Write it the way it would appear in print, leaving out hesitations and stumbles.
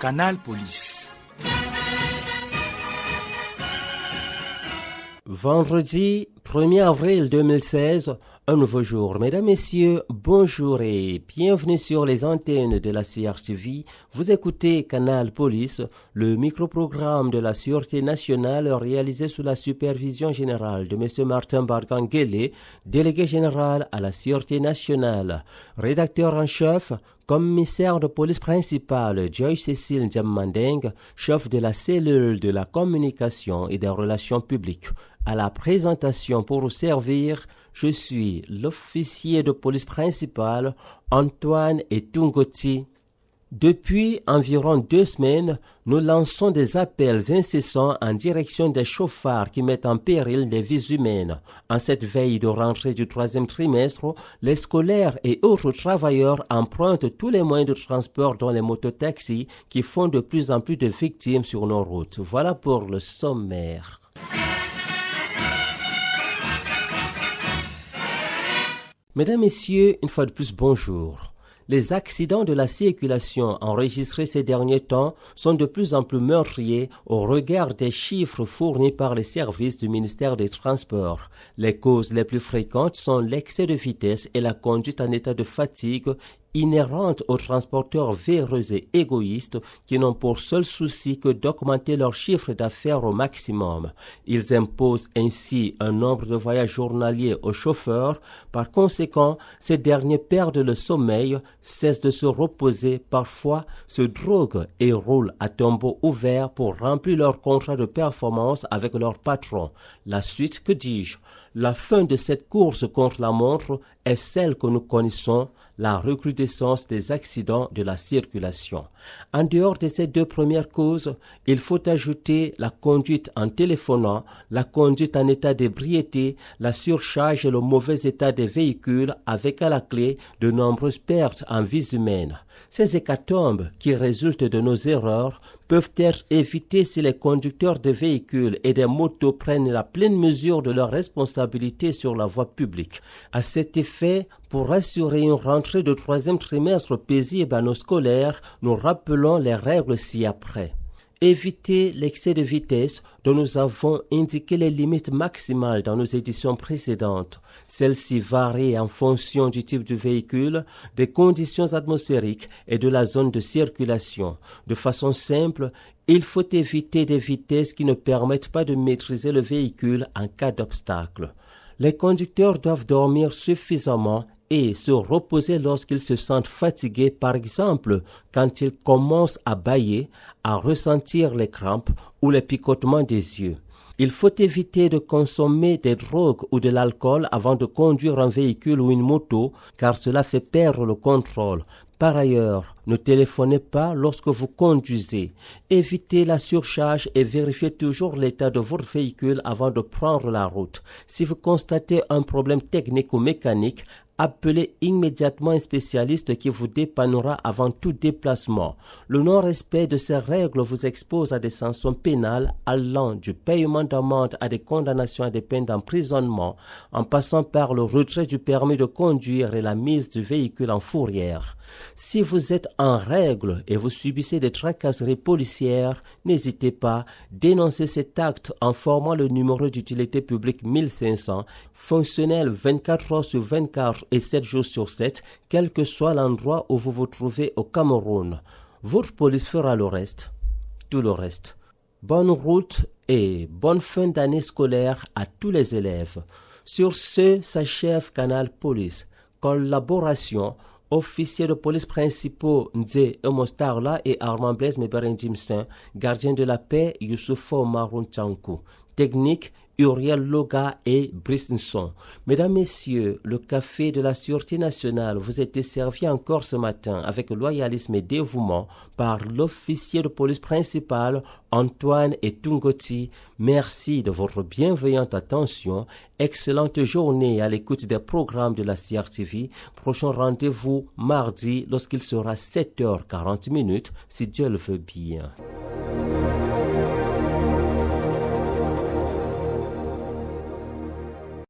Canal Police. Vendredi 1er avril 2016, un nouveau jour. Mesdames, Messieurs, bonjour et bienvenue sur les antennes de la CRTV. Vous écoutez Canal Police, le microprogramme de la Sûreté nationale réalisé sous la supervision générale de M. Martin Barganguele, délégué général à la Sûreté nationale. Rédacteur en chef, commissaire de police principal Joyce Cécile Ndiamandeng, chef de la cellule de la communication et des relations publiques. À la présentation pour vous servir, je suis l'officier de police principal Antoine Etungoti. Depuis environ 2 semaines, nous lançons des appels incessants en direction des chauffards qui mettent en péril des vies humaines. En cette veille de rentrée du 3e trimestre, les scolaires et autres travailleurs empruntent tous les moyens de transport dont les mototaxis qui font de plus en plus de victimes sur nos routes. Voilà pour le sommaire. Mesdames, Messieurs, une fois de plus, bonjour. Les accidents de la circulation enregistrés ces derniers temps sont de plus en plus meurtriers au regard des chiffres fournis par les services du ministère des Transports. Les causes les plus fréquentes sont l'excès de vitesse et la conduite en état de fatigue inhérente aux transporteurs véreux et égoïstes qui n'ont pour seul souci que d'augmenter leur chiffre d'affaires au maximum. Ils imposent ainsi un nombre de voyages journaliers aux chauffeurs. Par conséquent, ces derniers perdent le sommeil, cessent de se reposer, parfois se droguent et roulent à tombeau ouvert pour remplir leur contrat de performance avec leur patron. La suite, que dis-je? La fin de cette course contre la montre est celle que nous connaissons, la recrudescence des accidents de la circulation. En dehors de ces 2 premières causes, il faut ajouter la conduite en téléphonant, la conduite en état d'ébriété, la surcharge et le mauvais état des véhicules avec à la clé de nombreuses pertes en vies humaines. Ces hécatombes qui résultent de nos erreurs peuvent être évitées si les conducteurs de véhicules et des motos prennent la pleine mesure de leurs responsabilités sur la voie publique. À cet effet, pour assurer une rentrée de 3e trimestre paisible à nos scolaires, nous rappelons les règles ci-après. Éviter l'excès de vitesse dont nous avons indiqué les limites maximales dans nos éditions précédentes. Celles-ci varient en fonction du type de véhicule, des conditions atmosphériques et de la zone de circulation. De façon simple, il faut éviter des vitesses qui ne permettent pas de maîtriser le véhicule en cas d'obstacle. Les conducteurs doivent dormir suffisamment et se reposer lorsqu'ils se sentent fatigués, par exemple quand ils commencent à bâiller, à ressentir les crampes ou les picotements des yeux. Il faut éviter de consommer des drogues ou de l'alcool avant de conduire un véhicule ou une moto, car cela fait perdre le contrôle. Par ailleurs, ne téléphonez pas lorsque vous conduisez. Évitez la surcharge et vérifiez toujours l'état de votre véhicule avant de prendre la route. Si vous constatez un problème technique ou mécanique, appelez immédiatement un spécialiste qui vous dépannera avant tout déplacement. Le non-respect de ces règles vous expose à des sanctions pénales allant du paiement d'amende à des condamnations à des peines d'emprisonnement, en passant par le retrait du permis de conduire et la mise du véhicule en fourrière. Si vous êtes en règle et vous subissez des tracasseries policières, n'hésitez pas, dénoncez cet acte en formant le numéro d'utilité publique 1500, fonctionnel 24 heures sur 24 et 7 jours sur 7, quel que soit l'endroit où vous vous trouvez au Cameroun. Votre police fera le reste, tout le reste. Bonne route et bonne fin d'année scolaire à tous les élèves. Sur ce, s'achève Canal Police. Collaboration, officiers de police principaux Ndze Emostarla et Armand Blaise Meberen Jimson, gardien de la paix Youssoufo Maroun Tchankou. Technique, Uriel Loga et Brisson. Mesdames, Messieurs, le café de la Sûreté nationale vous était servi encore ce matin avec loyalisme et dévouement par l'officier de police principal Antoine Etungoti. Merci de votre bienveillante attention. Excellente journée à l'écoute des programmes de la CRTV. Prochain rendez-vous mardi lorsqu'il sera 7h40 si Dieu le veut bien.